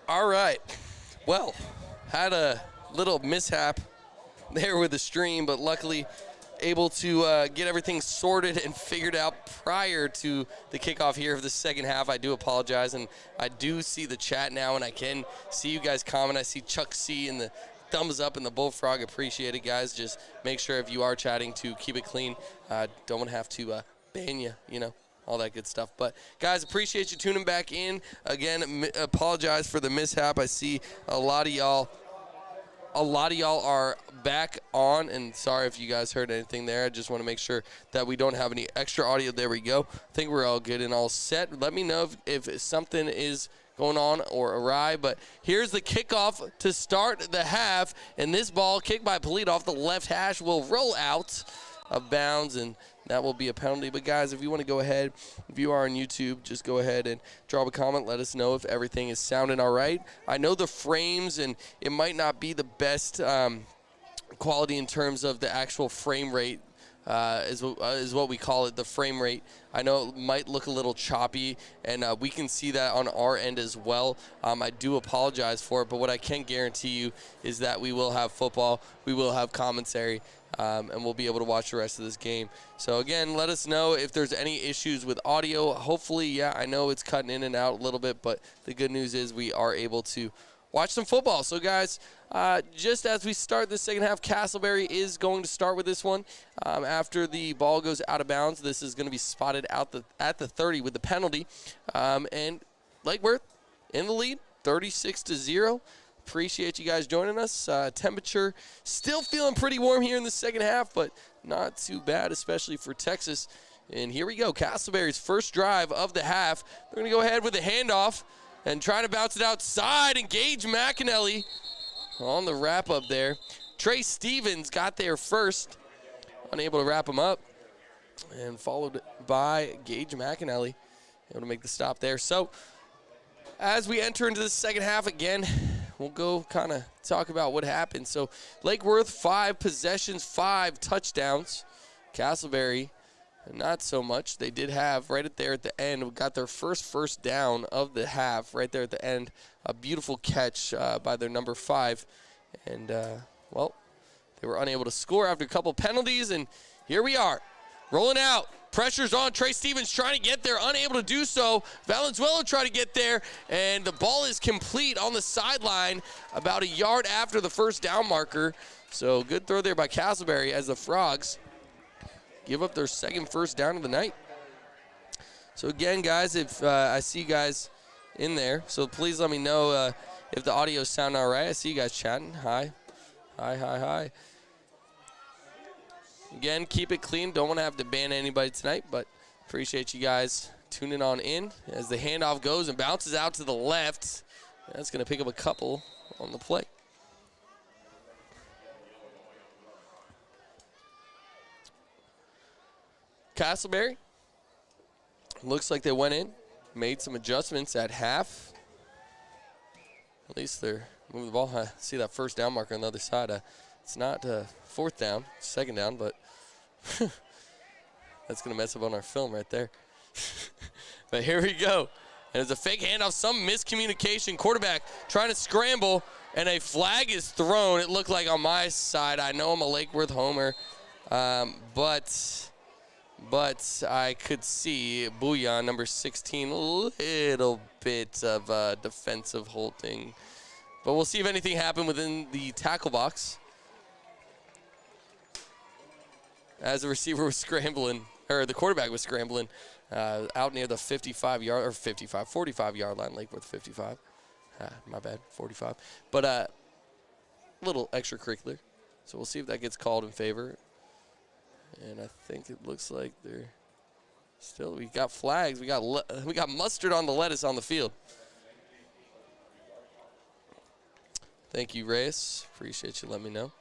All right. Well, had a little mishap there with the stream, but luckily able to get everything sorted and figured out prior to the kickoff here of the second half. I do apologize, and I do see the chat now, and I can see you guys comment. I see Chuck C and the thumbs up and the bullfrog. Appreciate it, guys. Just make sure if you are chatting to keep it clean. Don't want to have to ban you, all that good stuff. But guys, appreciate you tuning back in. Again, apologize for the mishap. I see a lot of y'all are back on, and sorry if you guys heard anything there. I just want to make sure that we don't have any extra audio. There we go. I think we're all good and all set. Let me know if something is going on or awry, but here's the kickoff to start the half, and this ball kicked by Polito off the left hash will roll out of bounds, and that will be a penalty. But guys, if you want to go ahead, if you are on YouTube, just go ahead and drop a comment. Let us know if everything is sounding all right. I know the frames, and it might not be the best quality in terms of the actual frame rate, is what we call it, the frame rate. I know it might look a little choppy, and we can see that on our end as well. I do apologize for it, but what I can guarantee you is that we will have football, we will have commentary, and we'll be able to watch the rest of this game. So again, let us know if there's any issues with audio. Hopefully, yeah, I know it's cutting in and out a little bit, but the good news is we are able to watch some football. So guys, just as we start the second half, Castleberry is going to start with this one. After the ball goes out of bounds, this is going to be spotted at the 30 with the penalty. And Lake Worth in the lead, 36-0. Appreciate you guys joining us. Temperature still feeling pretty warm here in the second half, but not too bad, especially for Texas. And here we go, Castleberry's first drive of the half. They're going to go ahead with a handoff and try to bounce it outside, and Gage McAnally on the wrap-up there. Trey Stevens got there first, unable to wrap him up, and followed by Gage McAnally, able to make the stop there. So as we enter into the second half again, we'll go kind of talk about what happened. So Lake Worth, 5 possessions, 5 touchdowns. Castleberry, not so much. They did have right there at the end, we got their first down of the half right there at the end. A beautiful catch by their number 5. And, well, they were unable to score after a couple penalties. And here we are, rolling out. Pressure's on. Trey Stevens trying to get there, unable to do so. Valenzuela trying to get there, and the ball is complete on the sideline about a yard after the first down marker. So good throw there by Castleberry as the Frogs give up their second first down of the night. So again, guys, if I see you guys in there, so please let me know if the audio sound all right. I see you guys chatting. Hi. Again, keep it clean. Don't want to have to ban anybody tonight, but appreciate you guys tuning on in as the handoff goes and bounces out to the left. That's going to pick up a couple on the play. Castleberry, looks like they went in, made some adjustments at half. At least they're moving the ball. I see that first down marker on the other side. It's not fourth down, second down, but that's going to mess up on our film right there. But here we go. And it's a fake handoff, some miscommunication. Quarterback trying to scramble, and a flag is thrown. It looked like on my side. I know I'm a Lake Worth homer, but I could see Booyah, number 16, a little bit of defensive holding. But we'll see if anything happened within the tackle box. As the receiver was scrambling, or the quarterback was scrambling, out near the 45-yard line, Lake Worth 55. My bad, 45. But a little extracurricular. So we'll see if that gets called in favor. And I think it looks like they're still, we got flags. We got mustard on the lettuce on the field. Thank you, Reyes. Appreciate you letting me know.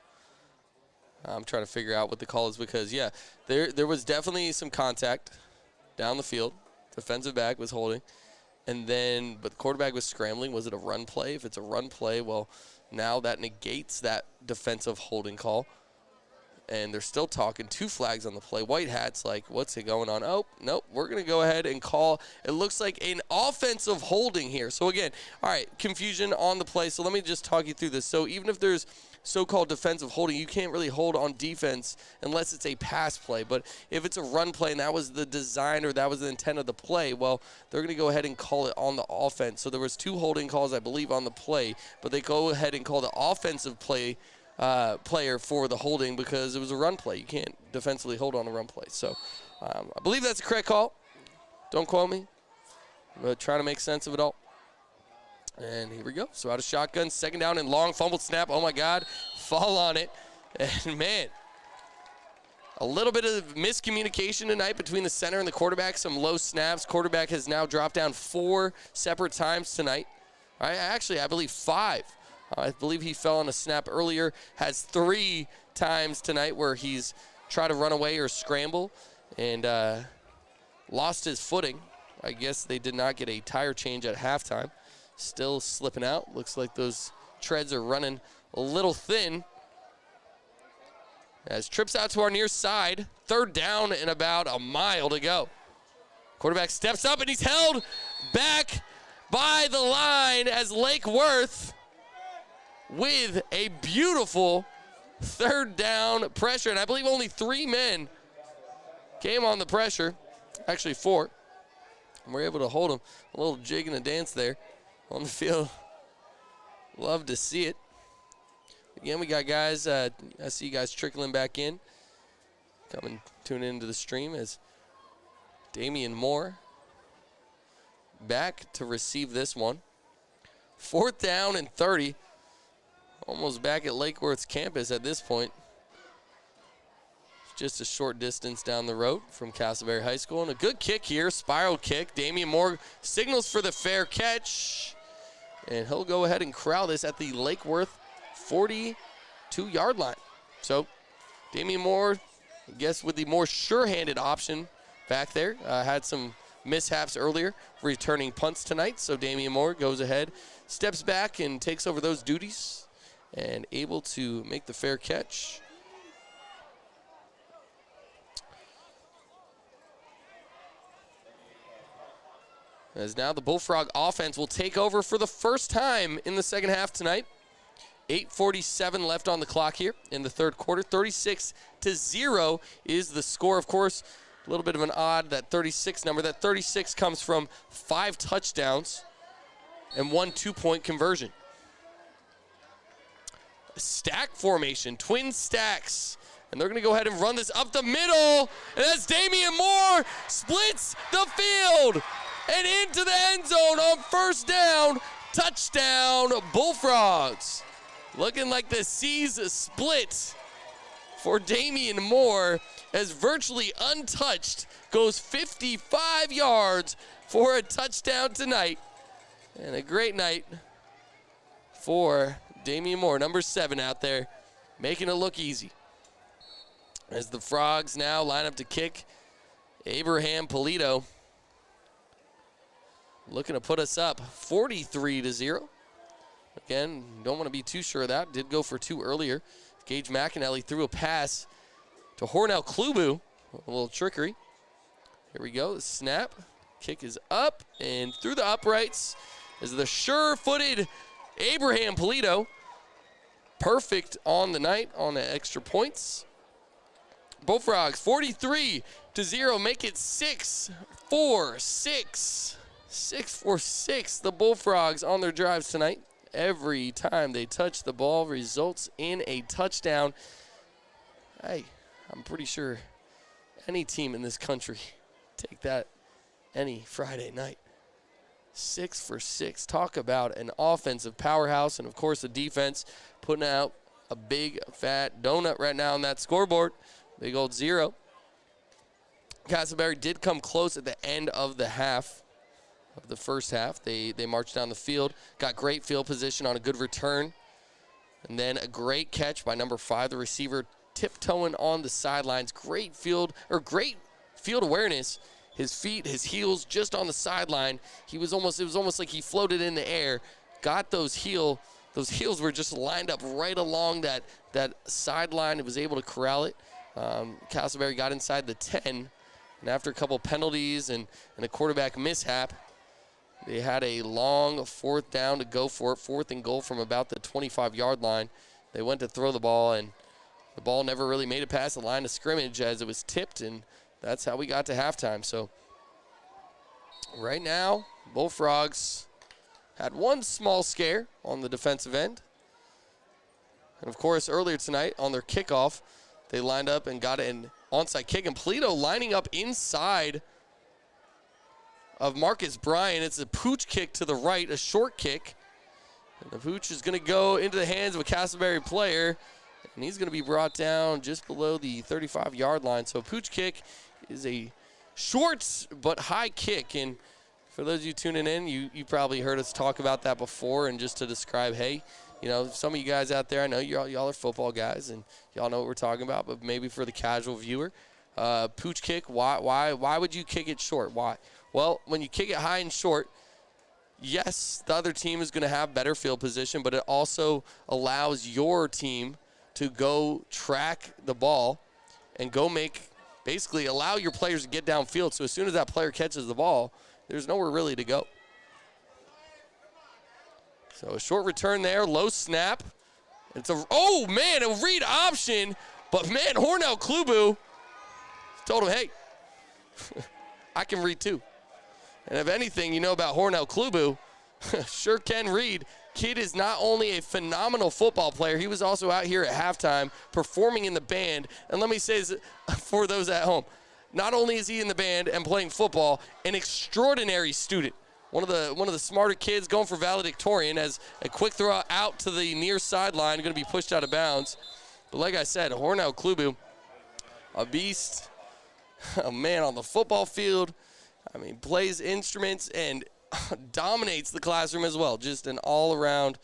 I'm trying to figure out what the call is because, yeah, there was definitely some contact down the field. Defensive back was holding. And then, but the quarterback was scrambling. Was it a run play? If it's a run play, well, now that negates that defensive holding call. and they're still talking. 2 flags on the play. White hats like, what's it going on? Oh, nope, we're going to go ahead and call. It looks like an offensive holding here. So, again, all right, confusion on the play. So let me just talk you through this. So even if there's so-called defensive holding, you can't really hold on defense unless it's a pass play. But if it's a run play and that was the design or that was the intent of the play, well, they're going to go ahead and call it on the offense. So there was 2 holding calls, I believe, on the play, but they go ahead and call the offensive player for the holding because it was a run play. You can't defensively hold on a run play. So I believe that's a correct call. Don't quote me, but trying to make sense of it all. And here we go. So out of shotgun, 2nd down and long, fumbled snap. Oh, my God. Fall on it. And, man, a little bit of miscommunication tonight between the center and the quarterback. Some low snaps. Quarterback has now dropped down 4 separate times tonight. Actually, I believe 5. I believe he fell on a snap earlier. Has 3 times tonight where he's tried to run away or scramble and lost his footing. I guess they did not get a tire change at halftime. Still slipping out. Looks like those treads are running a little thin. As trips out to our near side. 3rd down and about a mile to go. Quarterback steps up and he's held back by the line as Lake Worth with a beautiful 3rd down pressure. And I believe only 3 men came on the pressure. Actually 4. And we're able to hold him. A little jig and a dance there on the field. Love to see it. Again, we got guys, I see you guys trickling back in. Come and tune into the stream as Damien Moore back to receive this one. 4th down and 30. Almost back at Lake Worth's campus at this point. Just a short distance down the road from Castleberry High School. And a good kick here, spiral kick. Damien Moore signals for the fair catch. And he'll go ahead and corral this at the Lake Worth 42-yard line. So Damien Moore, I guess with the more sure-handed option back there. Had some mishaps earlier, returning punts tonight. So Damien Moore goes ahead, steps back, and takes over those duties and able to make the fair catch. As now the Bullfrog offense will take over for the first time in the 2nd half tonight. 8:47 left on the clock here in the 3rd quarter. 36-0 is the score. Of course, a little bit of an odd, that 36 number. That 36 comes from 5 touchdowns and 1 2-point conversion. Stack formation, twin stacks. And they're going to go ahead and run this up the middle. And that's Damien Moore splits the field and into the end zone on 1st down. Touchdown, Bullfrogs. Looking like the C's split for Damien Moore as virtually untouched goes 55 yards for a touchdown tonight. And a great night for Damien Moore, number 7 out there, making it look easy. As the Frogs now line up to kick, Abraham Polito looking to put us up 43-0. Again, don't want to be too sure of that. Did go for 2 earlier. Gage McAnally threw a pass to Hornell Klubu. A little trickery. Here we go. The snap. Kick is up and through the uprights is the sure-footed Abraham Polito. Perfect on the night on the extra points. Bullfrogs 43-0. Make it 6-4-6. 6-4-6. The Bullfrogs on their drives tonight. Every time they touch the ball results in a touchdown. Hey, I'm pretty sure any team in this country take that any Friday night. 6-for-6. Talk about an offensive powerhouse, and of course the defense putting out a big fat donut right now on that scoreboard. Big old 0. Castleberry did come close at the end of the half. Of the first half. They marched down the field, got great field position on a good return, and then a great catch by number 5, the receiver, tiptoeing on the sidelines. Great field awareness. His feet, his heels just on the sideline. It was almost like he floated in the air, got those heel those heels were just lined up right along that sideline. It was able to corral it. Castleberry got inside the 10, and after a couple penalties and a quarterback mishap, they had a long fourth down to go for it, 4th and goal from about the 25-yard line. They went to throw the ball, and the ball never really made it past the line of scrimmage as it was tipped, and that's how we got to halftime. So right now, Bullfrogs had one small scare on the defensive end. And, of course, earlier tonight on their kickoff, they lined up and got an onside kick. And Polito lining up inside of Marcus Bryan. It's a pooch kick to the right, a short kick. And the pooch is going to go into the hands of a Castleberry player. And he's going to be brought down just below the 35-yard line. So a pooch kick is a short but high kick. And for those of you tuning in, you probably heard us talk about that before. And just to describe, hey, you know, some of you guys out there, I know y'all are football guys, and y'all know what we're talking about. But maybe for the casual viewer, pooch kick, why would you kick it short? Why? Well, when you kick it high and short, yes, the other team is going to have better field position, but it also allows your team to go track the ball and go basically allow your players to get downfield. So as soon as that player catches the ball, there's nowhere really to go. So a short return there, low snap. It's a read option, but man, Hornell Klubu told him, hey, I can read too. And if anything you know about Hornell Klubu, sure can read. Kid is not only a phenomenal football player, he was also out here at halftime performing in the band. And let me say this for those at home, not only is he in the band and playing football, an extraordinary student. One of the smarter kids, going for valedictorian, as a quick throw out to the near sideline, going to be pushed out of bounds. But like I said, Hornell Klubu, a beast, a man on the football field. I mean, plays instruments and dominates the classroom as well. Just an all-around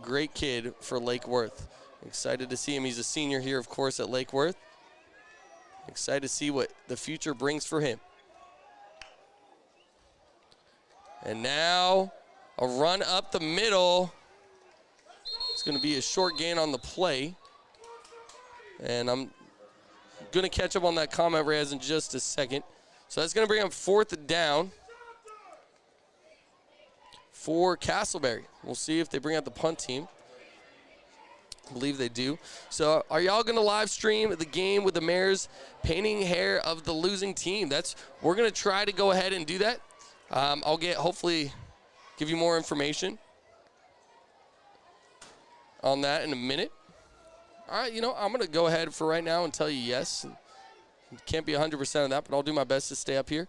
great kid for Lake Worth. Excited to see him. He's a senior here, of course, at Lake Worth. Excited to see what the future brings for him. And now a run up the middle. It's going to be a short gain on the play. And I'm going to catch up on that comment, Reyes, in just a second. So that's going to bring up 4th down for Castleberry. We'll see if they bring out the punt team. I believe they do. So are y'all going to live stream the game with the mayor's painting hair of the losing team? We're going to try to go ahead and do that. I'll hopefully give you more information on that in a minute. All right, I'm going to go ahead for right now and tell you yes. Can't be 100% of that, but I'll do my best to stay up here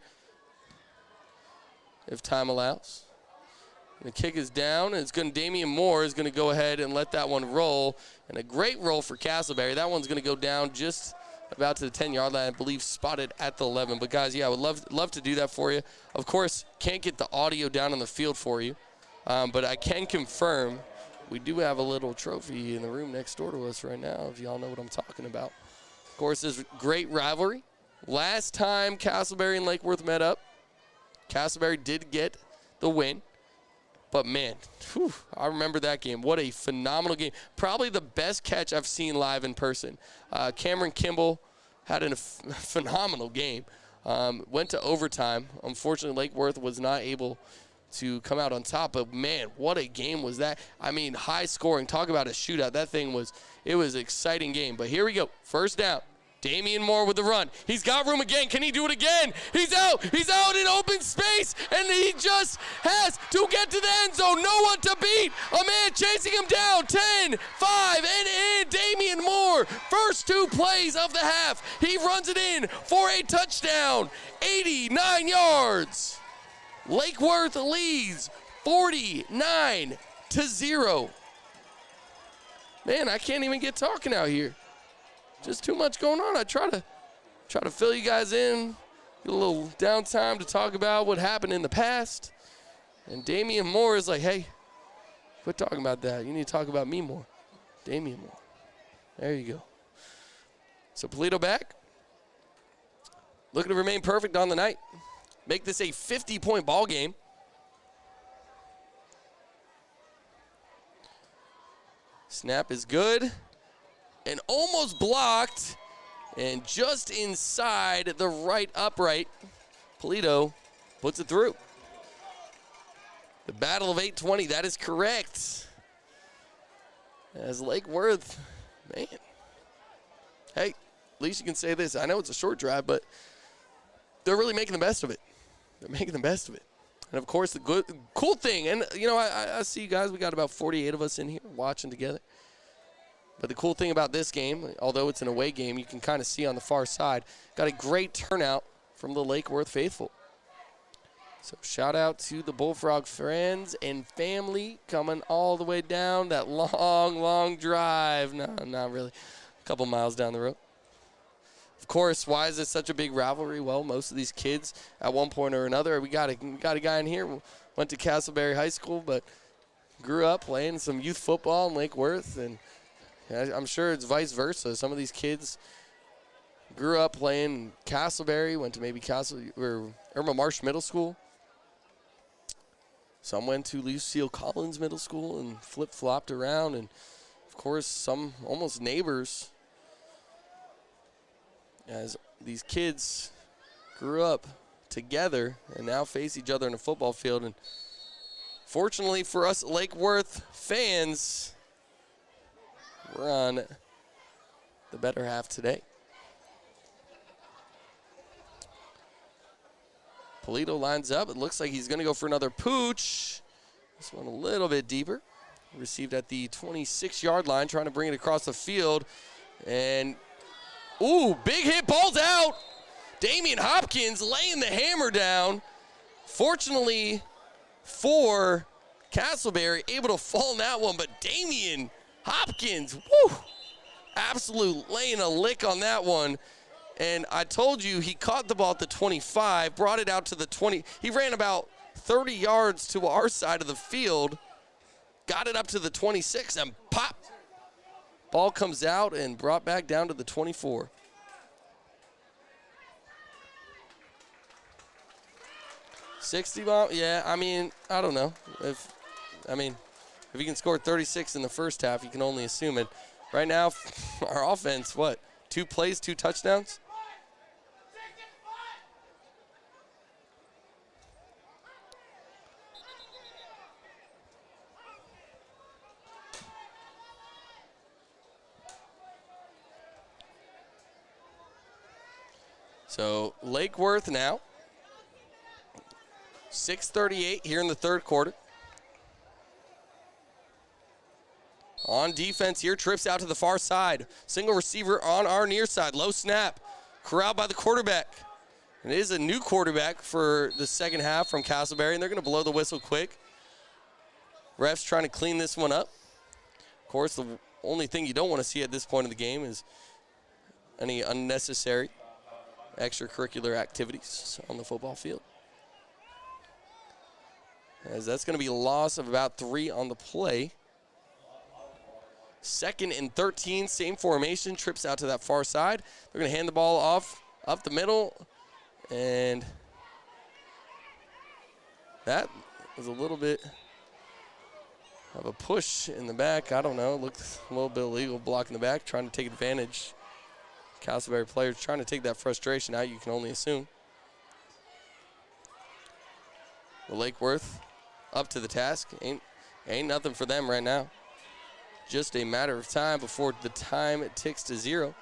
if time allows. The kick is down, and Damien Moore is going to go ahead and let that one roll. And a great roll for Castleberry. That one's going to go down just about to the 10-yard line, I believe, spotted at the 11. But, guys, yeah, I would love to do that for you. Of course, can't get the audio down on the field for you, but I can confirm we do have a little trophy in the room next door to us right now, if y'all know what I'm talking about. Of course, this great rivalry. Last time Castleberry and Lake Worth met up, Castleberry did get the win. But, man, I remember that game. What a phenomenal game. Probably the best catch I've seen live in person. Cameron Kimball had a phenomenal game. Went to overtime. Unfortunately, Lake Worth was not able to come out on top. But, man, what a game was that. I mean, high scoring. Talk about a shootout. That thing was an exciting game. But here we go. 1st down. Damien Moore with the run. He's got room again. Can he do it again? He's out. He's out in open space, and he just has to get to the end zone. No one to beat. A man chasing him down. 10, 5, and in. Damien Moore. First 2 plays of the half. He runs it in for a touchdown. 89 yards. Lake Worth leads 49-0. Man, I can't even get talking out here. Just too much going on. I try to fill you guys in, get a little downtime to talk about what happened in the past. And Damien Moore is like, hey, quit talking about that. You need to talk about me more. Damien Moore. There you go. So Polito back. Looking to remain perfect on the night. Make this a 50-point ball game. Snap is good. And almost blocked. And just inside the right upright, Polito puts it through. The battle of 820, that is correct. As Lake Worth, man. Hey, at least you can say this. I know it's a short drive, but they're really making the best of it. They're making the best of it. And, of course, the cool thing, and, you know, I see you guys. We got about 48 of us in here watching together. But the cool thing about this game, although it's an away game, you can kind of see on the far side, got a great turnout from the Lake Worth faithful. So shout out to the Bullfrog friends and family coming all the way down that long, long drive. No, not really. A couple miles down the road. Of course, why is this such a big rivalry? Well, most of these kids at one point or another, we got a guy in here who went to Castleberry High School, but grew up playing some youth football in Lake Worth, and I'm sure it's vice versa. Some of these kids grew up playing Castleberry, went to maybe Irma Marsh Middle School. Some went to Lucille Collins Middle School and flip-flopped around. And, of course, some almost neighbors, as these kids grew up together and now face each other in a football field. And fortunately for us Lake Worth fans, we're on the better half today. Polito lines up. It looks like he's going to go for another pooch. This one a little bit deeper. Received at the 26-yard line, trying to bring it across the field. And, ooh, big hit, ball's out. Damien Hopkins laying the hammer down. Fortunately for Castleberry, able to fall in that one, but Damien Hopkins, woo, absolute laying a lick on that one. And I told you he caught the ball at the 25, brought it out to the 20. He ran about 30 yards to our side of the field, got it up to the 26, and pop. Ball comes out and brought back down to the 24. $60 bomb, yeah, I mean, I don't know. If you can score 36 in the first half, you can only assume it. Right now, our offense, what? 2 plays, 2 touchdowns? So Lake Worth now. 6:38 here in the third quarter. On defense here, trips out to the far side. Single receiver on our near side. Low snap. Corralled by the quarterback. And it is a new quarterback for the second half from Castleberry, and they're going to blow the whistle quick. Refs trying to clean this one up. Of course, the only thing you don't want to see at this point in the game is any unnecessary extracurricular activities on the football field. As that's going to be a loss of about 3 on the play. 2nd and 13, same formation, trips out to that far side. They're going to hand the ball off up the middle, and that was a little bit of a push in the back. I don't know, it looked a little bit illegal, blocking the back, trying to take advantage. Castleberry players trying to take that frustration out, you can only assume. Well, Lake Worth up to the task. Ain't nothing for them right now. Just a matter of time before the time ticks to 0.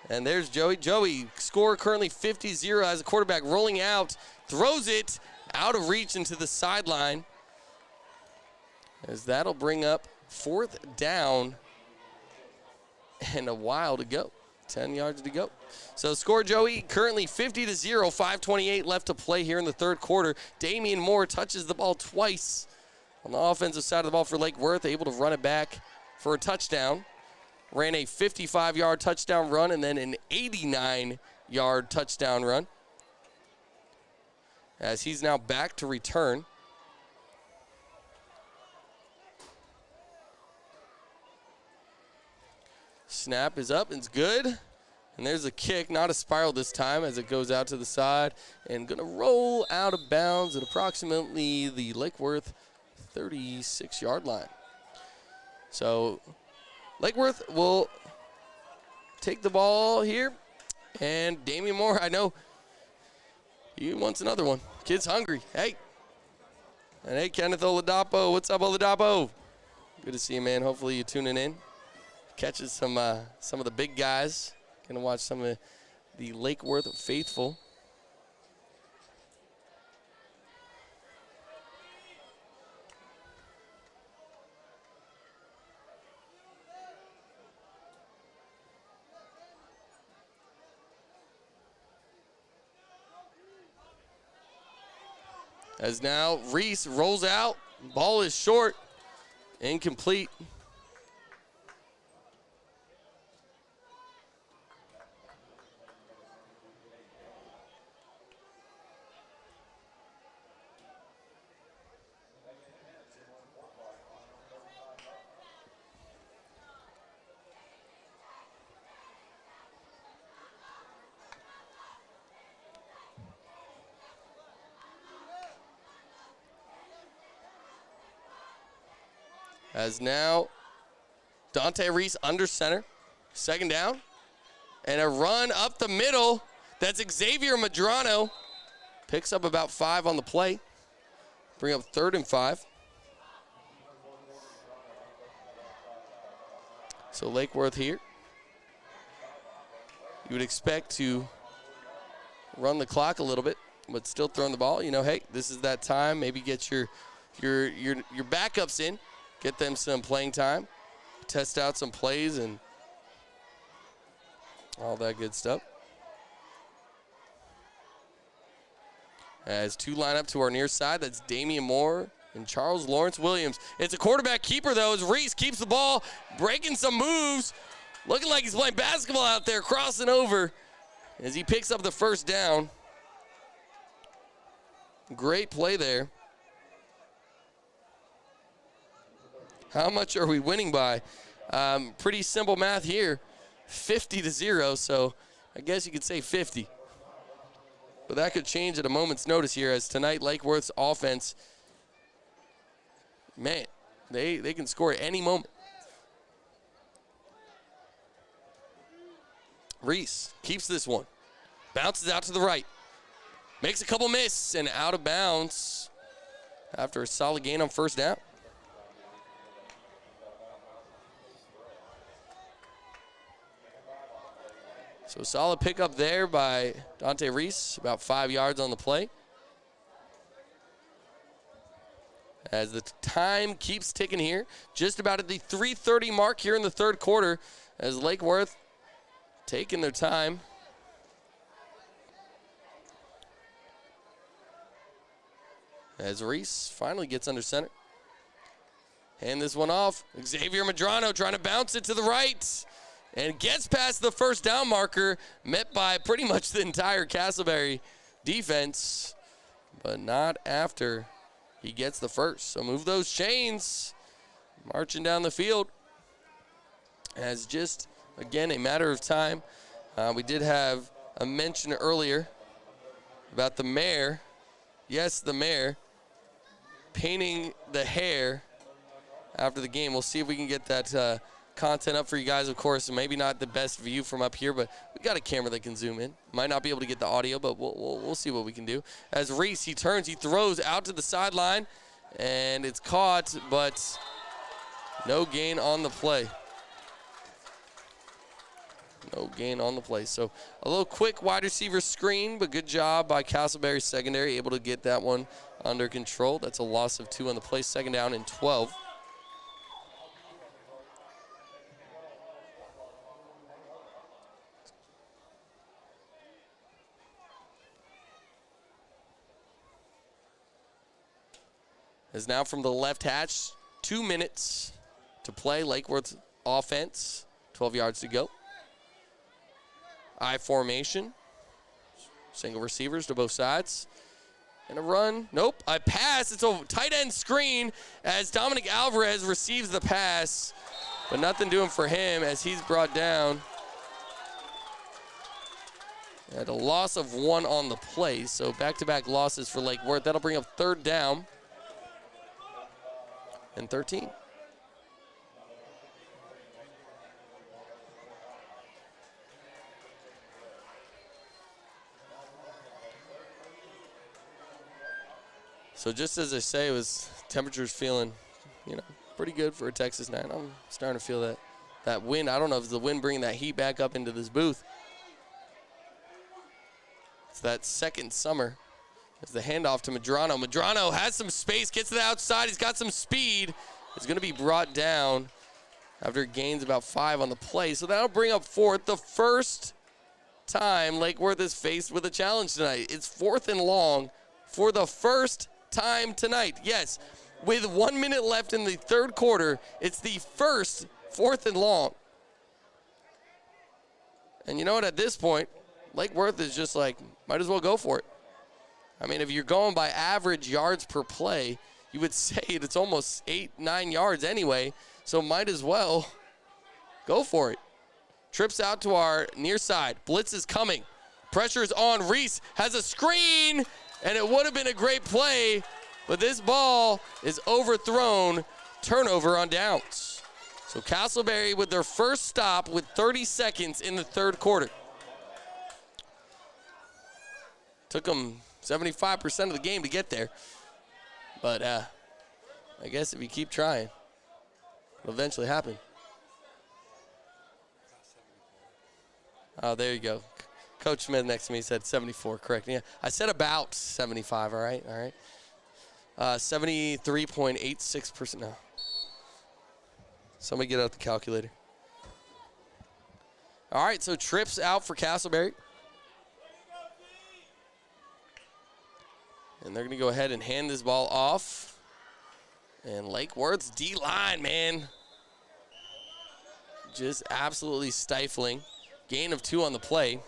And there's Joey. Joey, score currently 50-0 as a quarterback rolling out, throws it out of reach into the sideline. As that'll bring up 4th down and a while to go. 10 yards to go. So score, Joey, currently 50-0, 5:28 left to play here in the third quarter. Damian Moore touches the ball twice on the offensive side of the ball for Lake Worth, able to run it back for a touchdown. Ran a 55-yard touchdown run and then an 89-yard touchdown run. As he's now back to return. Snap is up, it's good. And there's a kick, not a spiral this time as it goes out to the side and gonna roll out of bounds at approximately the Lake Worth 36-yard line. So Lake Worth will take the ball here. And Damien Moore, I know he wants another one. Kid's hungry. Hey. And hey, Kenneth Oladapo. What's up, Oladapo? Good to see you, man. Hopefully you're tuning in. Catches some of the big guys. Gonna watch some of the Lake Worth faithful. As now Reese rolls out. Ball is short. Incomplete. As now Dante Reese under center. Second down. And a run up the middle. That's Xavier Madrano. Picks up about 5 on the play. Bring up 3rd and 5. So Lake Worth here. You would expect to run the clock a little bit, but still throwing the ball. You know, hey, this is that time. Maybe get your backups in. Get them some playing time. Test out some plays and all that good stuff. As 2 line up to our near side. That's Damian Moore and Charles Lawrence Williams. It's a quarterback keeper, though, as Reese keeps the ball, breaking some moves. Looking like he's playing basketball out there, crossing over as he picks up the first down. Great play there. How much are we winning by? Pretty simple math here. 50-0, so I guess you could say 50. But that could change at a moment's notice here, as tonight Lake Worth's offense, man, they can score at any moment. Reese keeps this one. Bounces out to the right. Makes a couple miss and out of bounds after a solid gain on first down. So solid pickup there by Dante Reese, about 5 yards on the play. As the time keeps ticking here, just about at the 3:30 mark here in the third quarter, as Lake Worth taking their time. As Reese finally gets under center. Hand this one off. Xavier Madrano trying to bounce it to the right. And gets past the first down marker, met by pretty much the entire Castleberry defense, but not after he gets the first. So move those chains, marching down the field. As just, again, a matter of time. We did have a mention earlier about the mayor. Yes, the mayor painting the hair after the game. We'll see if we can get that content up for you guys, of course. Maybe not the best view from up here, but we got a camera that can zoom in. Might not be able to get the audio, but we'll see what we can do. As Reese, he turns, he throws out to the sideline, and it's caught, but no gain on the play. No gain on the play. So a little quick wide receiver screen, but good job by Castleberry secondary, able to get that one under control. That's a loss of 2 on the play, 2nd down and 12. Is now from the left hatch, 2 minutes to play. Lake Worth offense, 12 yards to go. I formation, single receivers to both sides. And a run, nope, a pass. It's a tight end screen as Dominic Alvarez receives the pass, but nothing doing for him as he's brought down. At a loss of 1 on the play, so back-to-back losses for Lake Worth. That'll bring up 3rd down and 13. So just as I say, it was temperatures feeling, pretty good for a Texas night. I'm starting to feel that wind. I don't know if it's the wind bringing that heat back up into this booth. It's that second summer. It's the handoff to Medrano. Medrano has some space, gets to the outside. He's got some speed. It's going to be brought down after it gains about 5 on the play. So that'll bring up 4th. The first time Lake Worth is faced with a challenge tonight. It's 4th and long for the first time tonight. Yes, with 1 minute left in the third quarter, it's the first 4th and long. And you know what, at this point, Lake Worth is just like, might as well go for it. I mean, if you're going by average yards per play, you would say it's almost 8-9 yards anyway, so might as well go for it. Trips out to our near side. Blitz is coming. Pressure is on. Reese has a screen, and it would have been a great play, but this ball is overthrown. Turnover on downs. So Castleberry with their first stop with 30 seconds in the third quarter. Took them 75% of the game to get there. But I guess if you keep trying, it'll eventually happen. Oh, there you go. Coach Smith next to me said 74, correct. Yeah, I said about 75, all right? 73.86%. No. Somebody get out the calculator. All right, so trips out for Castleberry. And they're going to go ahead and hand this ball off. And Lake Worth's D-line, man, just absolutely stifling. Gain of 2 on the play.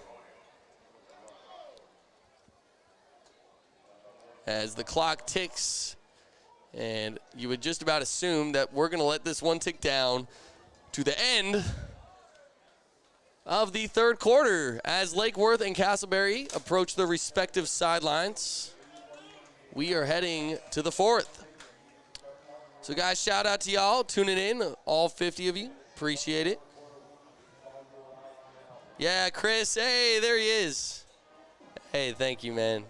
As the clock ticks, and you would just about assume that we're going to let this one tick down to the end of the third quarter as Lake Worth and Castleberry approach their respective sidelines. We are heading to the 4th. So, guys, shout out to y'all tuning in, all 50 of you. Appreciate it. Yeah, Chris, hey, there he is. Hey, thank you, man.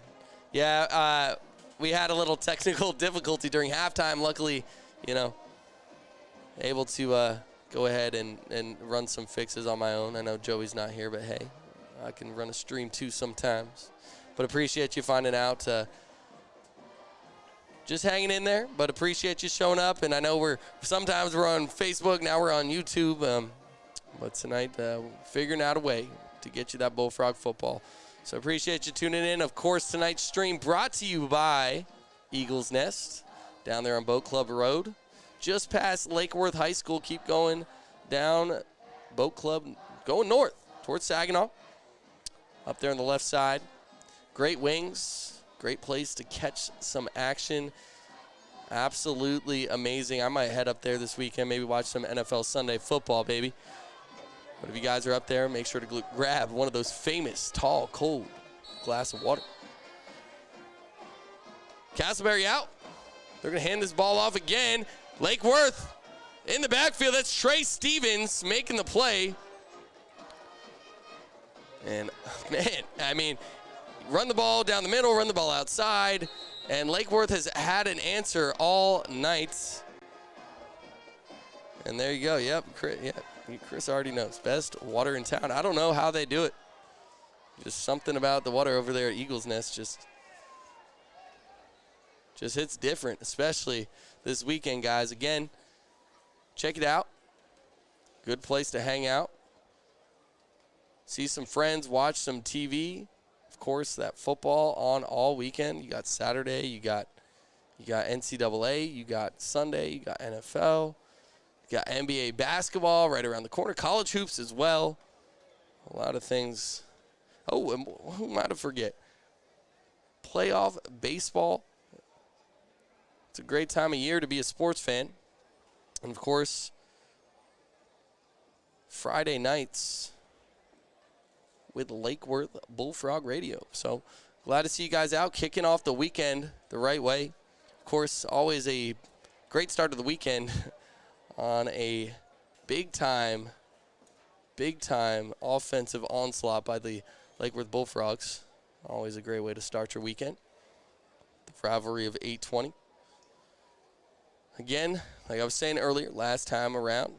Yeah, we had a little technical difficulty during halftime. Luckily, able to go ahead and run some fixes on my own. I know Joey's not here, but hey, I can run a stream too sometimes. But appreciate you finding out. Just hanging in there, but appreciate you showing up. And I know sometimes we're on Facebook, now we're on YouTube. But tonight, figuring out a way to get you that Bullfrog football. So appreciate you tuning in. Of course, tonight's stream brought to you by Eagles Nest down there on Boat Club Road. Just past Lake Worth High School. Keep going down Boat Club, going north towards Saginaw. Up there on the left side. Great wings. Great place to catch some action. Absolutely amazing. I might head up there this weekend, maybe watch some NFL Sunday football, baby. But if you guys are up there, make sure to grab one of those famous, tall, cold glass of water. Castleberry out. They're going to hand this ball off again. Lake Worth in the backfield. That's Trey Stevens making the play. And, man, I mean, run the ball down the middle, run the ball outside. And Lake Worth has had an answer all night. And there you go. Yep, Chris already knows. Best water in town. I don't know how they do it. Just something about the water over there at Eagles Nest just hits different, especially this weekend, guys. Again, check it out. Good place to hang out. See some friends, watch some TV. Of course, that football on all weekend. You got Saturday, you got NCAA, you got Sunday, you got NFL, you got NBA basketball right around the corner, college hoops as well. A lot of things. Oh, and who might have forget? Playoff baseball. It's a great time of year to be a sports fan. And, of course, Friday nights with Lake Worth Bullfrog Radio. So glad to see you guys out, kicking off the weekend the right way. Of course, always a great start to the weekend on a big-time offensive onslaught by the Lake Worth Bullfrogs. Always a great way to start your weekend. The rivalry of 820. Again, like I was saying earlier, last time around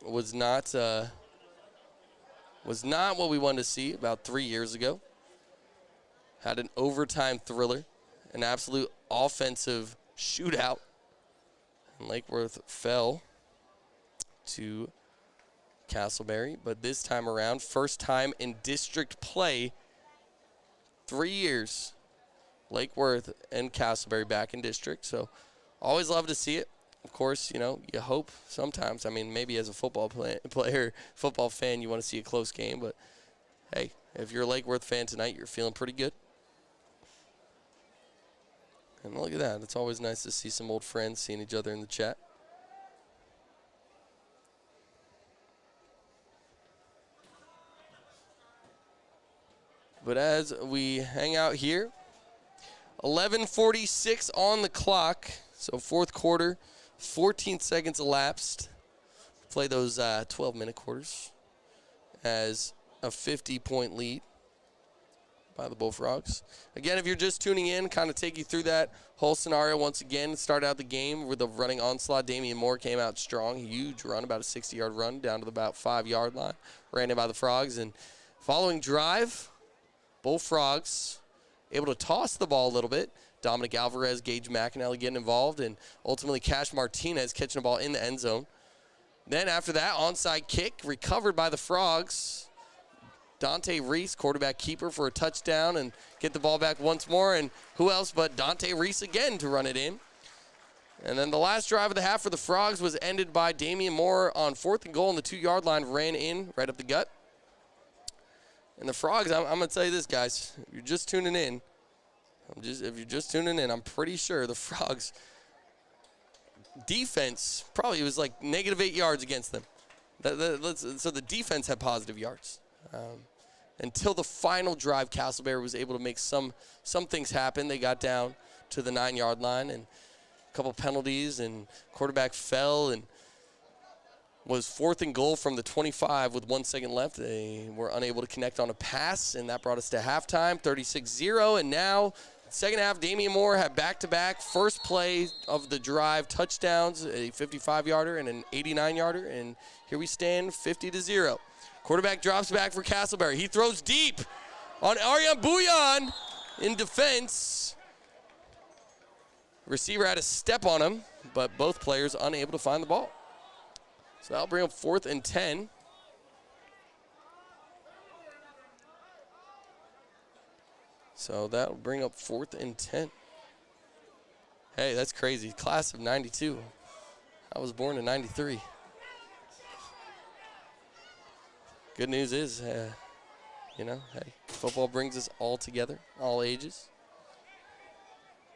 was not what we wanted to see about 3 years ago. Had an overtime thriller, an absolute offensive shootout. And Lake Worth fell to Castleberry, but this time around, first time in district play, 3 years, Lake Worth and Castleberry back in district. So always love to see it. Of course, you hope sometimes. I mean, maybe as a football player, football fan, you want to see a close game. But, hey, if you're a Lake Worth fan tonight, you're feeling pretty good. And look at that. It's always nice to see some old friends seeing each other in the chat. But as we hang out here, 11:46 on the clock. So fourth quarter, 14 seconds elapsed. Play those 12-minute quarters as a 50-point lead by the Bullfrogs. Again, if you're just tuning in, kind of take you through that whole scenario once again. Start out the game with a running onslaught. Damien Moore came out strong. Huge run, about a 60-yard run down to the about 5-yard line. Ran in by the Frogs. And following drive, Bullfrogs able to toss the ball a little bit. Dominic Alvarez, Gage McAnally getting involved, and ultimately Cash Martinez catching the ball in the end zone. Then after that, onside kick recovered by the Frogs. Dante Reese, quarterback keeper for a touchdown, and get the ball back once more. And who else but Dante Reese again to run it in. And then the last drive of the half for the Frogs was ended by Damien Moore on 4th and goal on the 2-yard line, ran in right up the gut. And the Frogs, I'm going to tell you this, guys. If you're just tuning in, I'm pretty sure the Frogs defense probably was like -8 yards against them. So the defense had positive yards. Until the final drive, Castleberry was able to make some things happen. They got down to the 9-yard line, and a couple penalties, and quarterback fell, and was 4th and goal from the 25 with 1 second left. They were unable to connect on a pass, and that brought us to halftime, 36-0. And now, second half, Damien Moore had back-to-back first play of the drive touchdowns, a 55-yarder and an 89-yarder. And here we stand, 50-0. Quarterback drops back for Castleberry. He throws deep on Aryan Bouillon in defense. Receiver had a step on him, but both players unable to find the ball. So that'll bring up 4th and 10. So that'll bring up 4th and 10. Hey, that's crazy. Class of 92. I was born in 93. Good news is, hey, football brings us all together, all ages.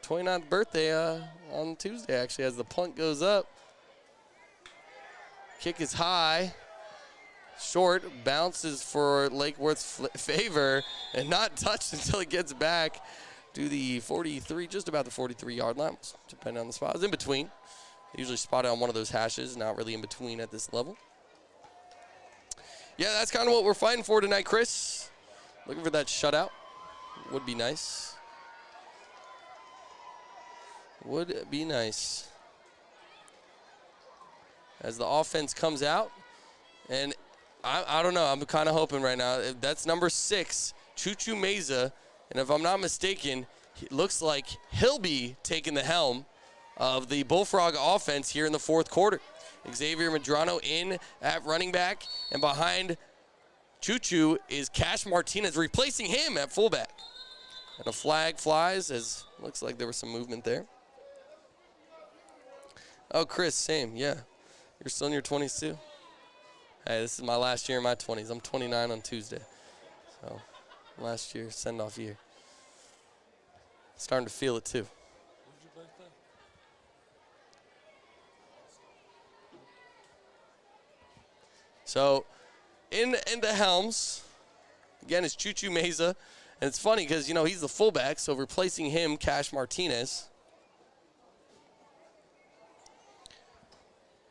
29th birthday on Tuesday, actually, as the punt goes up. Kick is high, short, bounces for Lake Worth's favor, and not touched until it gets back to the 43, just about the 43-yard line, depending on the spot. It's in between. Usually spotted on one of those hashes, not really in between at this level. Yeah, that's kind of what we're fighting for tonight, Chris. Looking for that shutout. Would be nice. Would be nice. As the offense comes out, and I don't know, I'm kind of hoping right now. That's number 6, Chuchu Meza, and if I'm not mistaken, it looks like he'll be taking the helm of the Bullfrog offense here in the 4th quarter. Xavier Medrano in at running back, and behind Chuchu is Cash Martinez, replacing him at fullback. And a flag flies, as looks like there was some movement there. Oh, Chris, same, yeah. You're still in your 20s too? Hey, this is my last year in my 20s. I'm 29 on Tuesday. So, last year, send-off year. Starting to feel it too. When's your birthday? So, in the helms, again, is Chuchu Meza. And it's funny because, he's the fullback, so replacing him, Cash Martinez.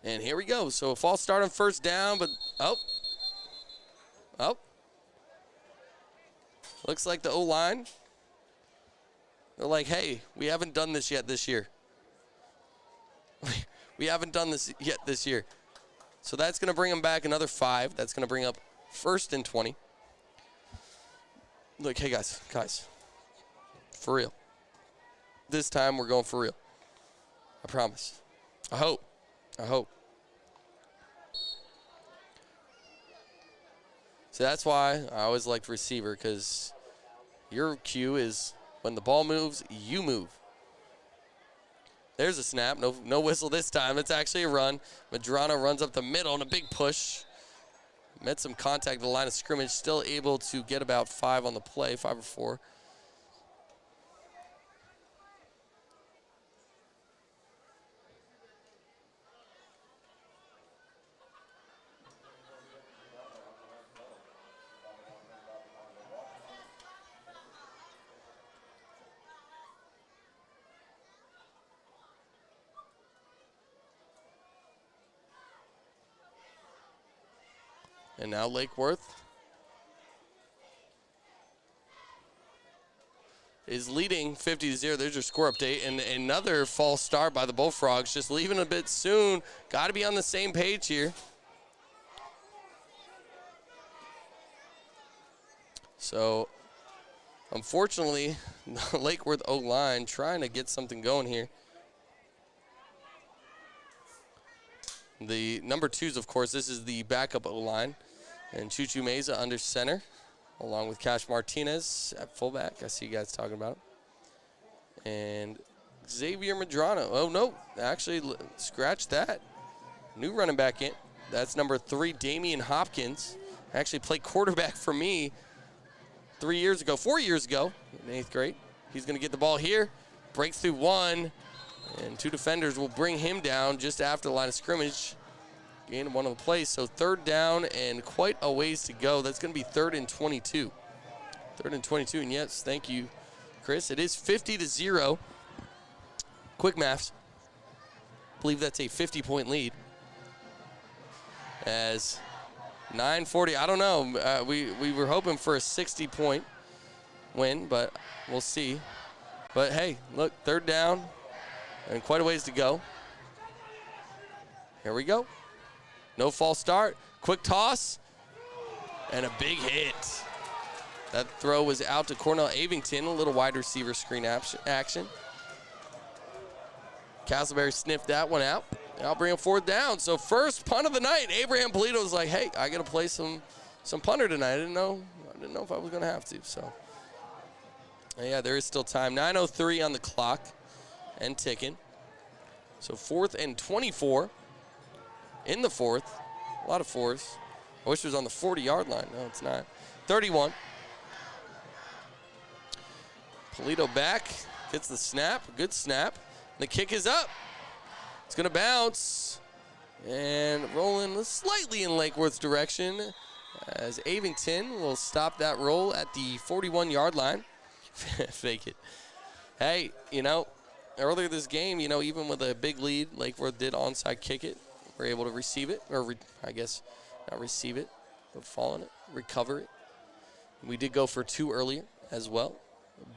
And here we go. So a false start on first down, but looks like the O-line They're like, hey, we haven't done this yet this year. We haven't done this yet this year. So that's going to bring them back another 5. That's going to bring up 1st and 20. Look, hey, guys, for real. This time we're going for real. I promise. I hope. So that's why I always liked receiver, because your cue is when the ball moves, you move. There's a snap. No whistle this time. It's actually a run. Medrano runs up the middle and a big push. Met some contact at the line of scrimmage. Still able to get about 5 on the play, 5 or 4. And now Lake Worth is leading 50-0. There's your score update. And another false start by the Bullfrogs, just leaving a bit soon. Got to be on the same page here. So, unfortunately, the Lake Worth O-line trying to get something going here. The number 2s, of course, this is the backup O-line. And Chuchu Meza under center, along with Cash Martinez at fullback. I see you guys talking about it. And Xavier Medrano. Oh, no, actually, scratch that. New running back in. That's number 3, Damien Hopkins. Actually played quarterback for me 4 years ago, in 8th grade. He's going to get the ball here, breaks through 1, and 2 defenders will bring him down just after the line of scrimmage. Gain 1 on the play, so 3rd down and quite a ways to go. That's going to be 3rd and 22. 3rd and 22, and yes, thank you, Chris. It is 50-0. Quick maths. I believe that's a 50-point lead. As 9:40, I don't know. We were hoping for a 60-point win, but we'll see. But, hey, look, 3rd down and quite a ways to go. Here we go. No false start. Quick toss. And a big hit. That throw was out to Cornell Avington. A little wide receiver screen action. Castleberry sniffed that one out. I'll bring a 4th down. So first punt of the night. Abraham Polito was like, hey, I got to play some punter tonight. I didn't know if I was going to have to. So, yeah, there is still time. 9:03 on the clock and ticking. So 4th and 24. In the 4th, a lot of 4s. I wish it was on the 40-yard line. No, it's not. 31. Polito back, gets the snap, good snap. The kick is up. It's going to bounce. And rolling slightly in Lake Worth's direction as Avington will stop that roll at the 41-yard line. Fake it. Hey, earlier this game, even with a big lead, Lake Worth did onside kick it. We're able to receive it, or I guess not receive it, but fall on it, recover it. We did go for 2 earlier as well.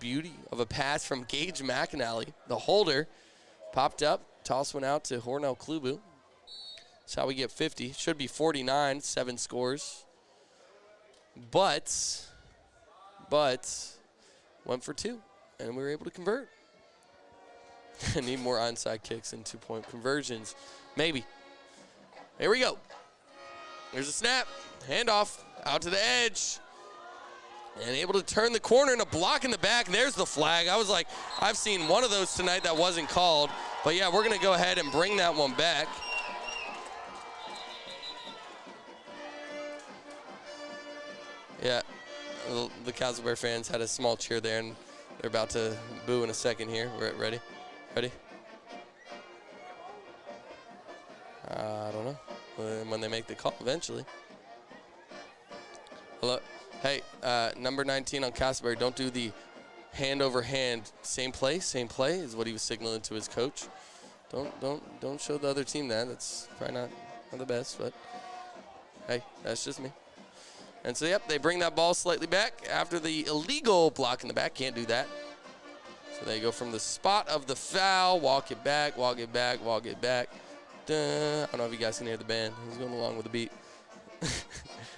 Beauty of a pass from Gage McAnally. The holder popped up, toss went out to Hornell Klubu. That's how we get 50. Should be 49, 7 scores. But went for 2, and we were able to convert. I need more onside kicks and 2-point conversions. Maybe. Here we go. There's a snap. Handoff out to the edge. And able to turn the corner and a block in the back. There's the flag. I was like, I've seen one of those tonight that wasn't called. But, yeah, we're going to go ahead and bring that one back. Yeah, the Castleberry fans had a small cheer there, and they're about to boo in a second here. We're ready? Ready? I don't know. When they make the call eventually. Hello. Hey, number 19 on Castleberry, don't do the hand over hand. Same play is what he was signaling to his coach. Don't show the other team that. That's probably not the best, but hey, that's just me. And so, yep, they bring that ball slightly back after the illegal block in the back. Can't do that. So they go from the spot of the foul, walk it back, walk it back, walk it back. Dun. I don't know if you guys can hear the band. He's going along with the beat.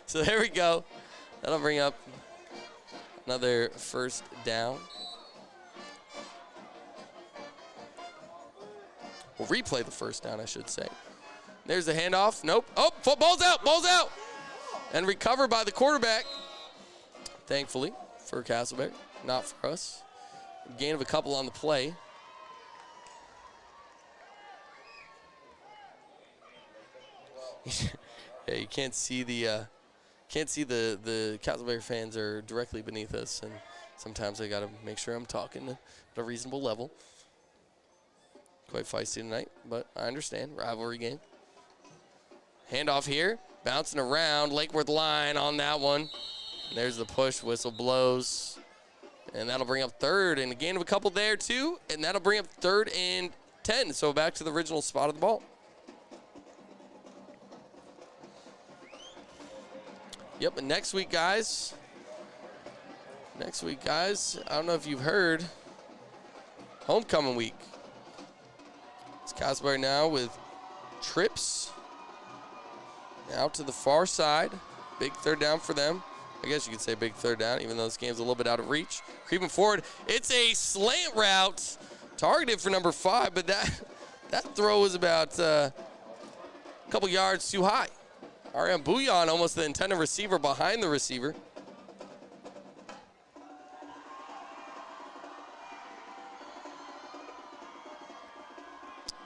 So there we go. That'll bring up another first down. We'll replay the first down, I should say. There's the handoff. Nope. Oh, football's out. Ball's out. And recovered by the quarterback. Thankfully for Castleberry, not for us. Gain of a couple on the play. Yeah, you can't see the Castleberry fans are directly beneath us, and sometimes I gotta make sure I'm talking at a reasonable level. Quite feisty tonight, but I understand. Rivalry game. Handoff here, bouncing around. Lake Worth line on that one. And there's the push. Whistle blows, and that'll bring up third, and a gain of a couple there too, and that'll bring up 3rd and 10. So back to the original spot of the ball. Yep, and next week, guys, I don't know if you've heard, homecoming week. It's Castleberry now with trips out to the far side. Big third down for them. I guess you could say big third down, even though this game's a little bit out of reach. Creeping forward, it's a slant route targeted for number 5, but that throw was about a couple yards too high. Ariane Bouillon, almost the intended receiver, behind the receiver.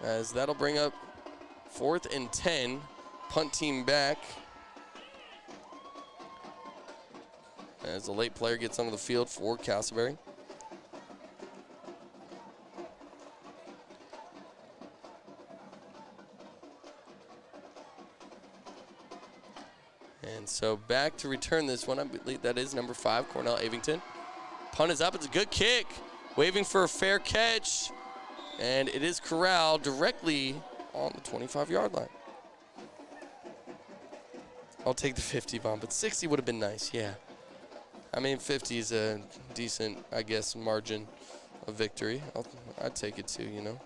As that'll bring up 4th and 10. Punt team back. As the late player gets onto the field for Castleberry. And so back to return this one, I believe that is number 5, Cornell Avington. Punt is up, it's a good kick. Waving for a fair catch. And it is corralled directly on the 25-yard line. I'll take the 50 bomb, but 60 would have been nice, yeah. I mean, 50 is a decent, I guess, margin of victory. I'd take it too, you know.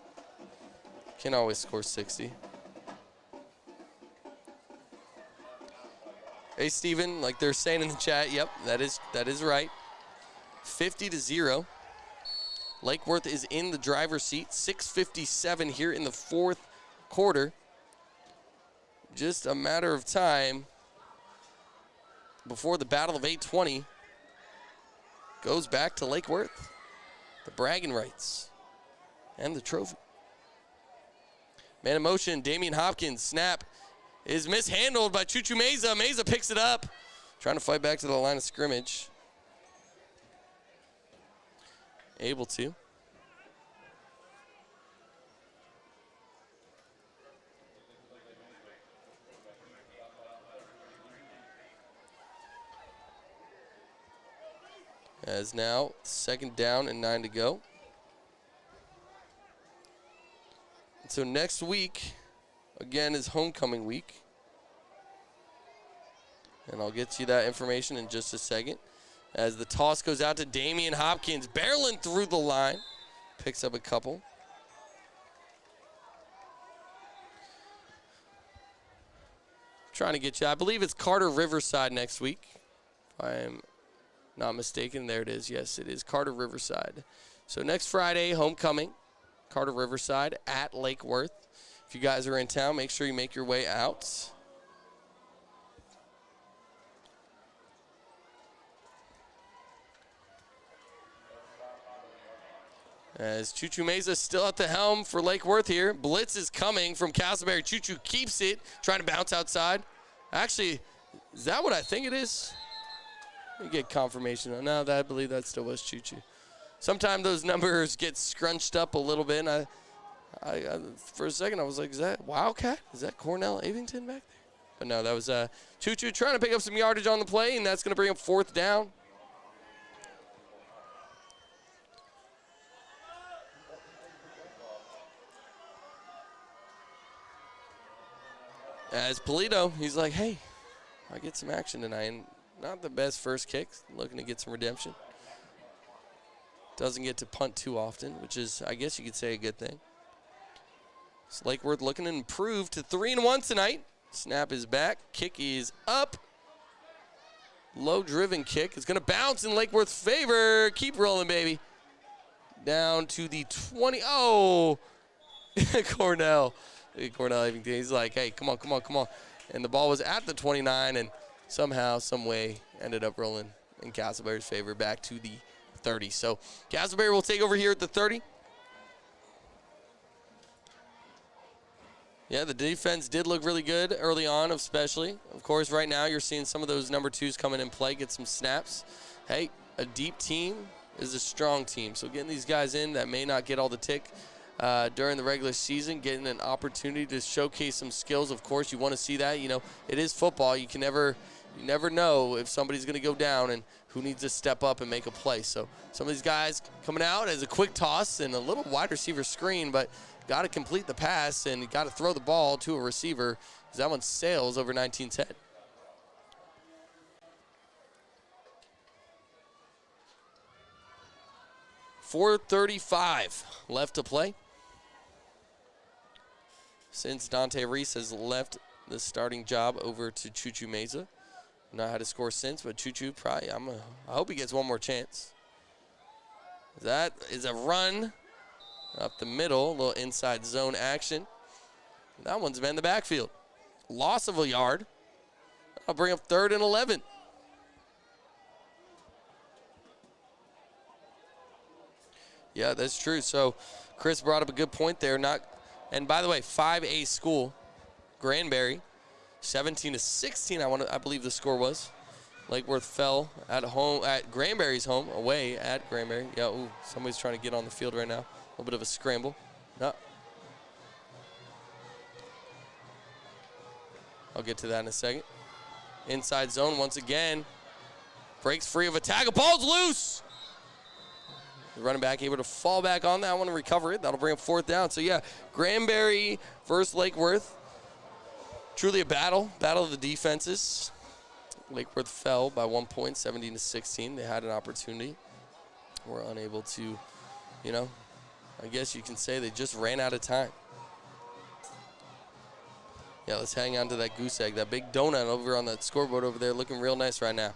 Can't always score 60. Hey, Steven, like they're saying in the chat, yep, that is right. 50-0. Lake Worth is in the driver's seat. 6:57 here in the 4th quarter. Just a matter of time before the Battle of 820 goes back to Lake Worth. The bragging rights and the trophy. Man in motion, Damien Hopkins. Snap is mishandled by Chuchu Meza. Meza picks it up. Trying to fight back to the line of scrimmage. Able to. As now, 2nd down and 9 to go. So next week, again, is homecoming week. And I'll get you that information in just a second. As the toss goes out to Damien Hopkins, barreling through the line. Picks up a couple. Trying to get you, I believe it's Carter Riverside next week. If I am not mistaken, there it is. Yes, it is Carter Riverside. So next Friday, homecoming, Carter Riverside at Lake Worth. If you guys are in town, make sure you make your way out. As Chuchu Meza still at the helm for Lake Worth here. Blitz is coming from Castleberry. Chuchu keeps it, trying to bounce outside. Actually, is that what I think it is? Let me get confirmation. No, I believe that still was Chuchu. Sometimes those numbers get scrunched up a little bit, and I for a second I was like, is that Wildcat? Is that Cornell Avington back there? But no, that was Chuchu trying to pick up some yardage on the play, and that's going to bring up 4th down. As Polito, he's like, hey, I get some action tonight. And not the best first kick, looking to get some redemption. Doesn't get to punt too often, which is, I guess you could say, a good thing. So Lake Worth looking to improve to 3-1 tonight. Snap is back. Kick is up. Low driven kick. It's going to bounce in Lake Worth's favor. Keep rolling, baby. Down to the 20. Oh, Cornell. Cornell, he's like, hey, come on. And the ball was at the 29, and somehow, some way, ended up rolling in Castleberry's favor back to the 30. So Castleberry will take over here at the 30. Yeah, the defense did look really good early on, especially. Of course, right now you're seeing some of those number twos come in and play, get some snaps. Hey, a deep team is a strong team. So getting these guys in that may not get all the tick during the regular season, getting an opportunity to showcase some skills. Of course, you want to see that. You know, it is football. You never know if somebody's going to go down and who needs to step up and make a play. So some of these guys coming out as a quick toss and a little wide receiver screen, but got to complete the pass and got to throw the ball to a receiver because that one sails over 19's head. .435 left to play since Dante Reese has left the starting job over to Choo Choo Meza. Not had to score since, but Choo Choo probably, I hope he gets one more chance. That is a run up the middle, a little inside zone action. That one's been in the backfield. Loss of a yard. I'll bring up 3rd and 11. Yeah, that's true. So Chris brought up a good point there. And by the way, 5A school, Granbury, 17-16. I believe the score was. Lake Worth fell at home at Granbury's home, away at Granbury. Yeah, ooh, somebody's trying to get on the field right now. A little bit of a scramble. No. I'll get to that in a second. Inside zone once again. Breaks free of a tackle. Ball's loose. The running back able to fall back on that one and recover it. That'll bring up 4th down. So, yeah, Granbury versus Lake Worth. Truly a battle of the defenses. Lake Worth fell by 1 point, 17-16. They had an opportunity. Were unable to, I guess you can say they just ran out of time. Yeah, let's hang on to that goose egg, that big donut over on that scoreboard over there, looking real nice right now.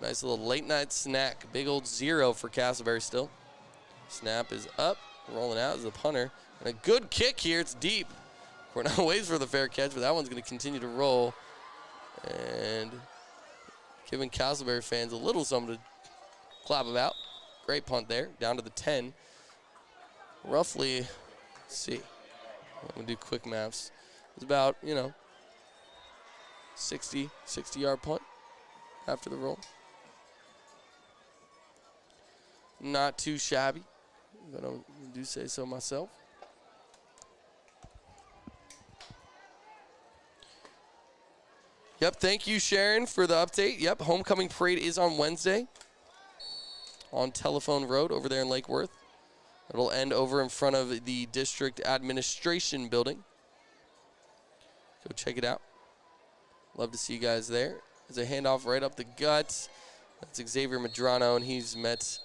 Nice little late night snack. Big old 0 for Castleberry still. Snap is up, rolling out as a punter. And a good kick here, it's deep. Cornell waits for the fair catch, but that one's going to continue to roll. And giving Castleberry fans a little something to clap about. Great punt there, down to the 10. Roughly, let's see, I'm going to do quick maths. It's about, 60-yard punt after the roll. Not too shabby, but I do say so myself. Yep, thank you, Sharon, for the update. Yep, homecoming parade is on Wednesday on Telephone Road over there in Lake Worth. It'll end over in front of the district administration building. Go check it out. Love to see you guys there. There's a handoff right up the gut. That's Xavier Madrano, and he's met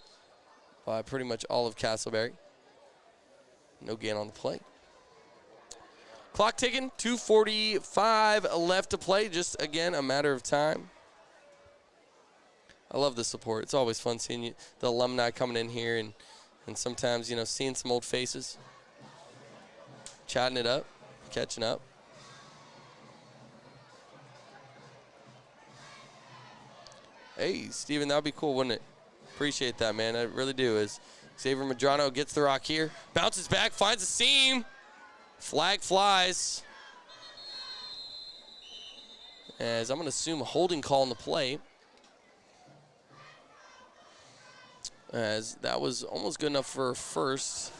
by pretty much all of Castleberry. No gain on the play. Clock ticking, 2:45 left to play. Just, again, a matter of time. I love the support. It's always fun seeing the alumni coming in here and sometimes, seeing some old faces. Chatting it up, catching up. Hey, Steven, that would be cool, wouldn't it? Appreciate that, man. I really do. As Xavier Madrano gets the rock here, bounces back, finds a seam. Flag flies. As I'm going to assume a holding call in the play. As that was almost good enough for a first.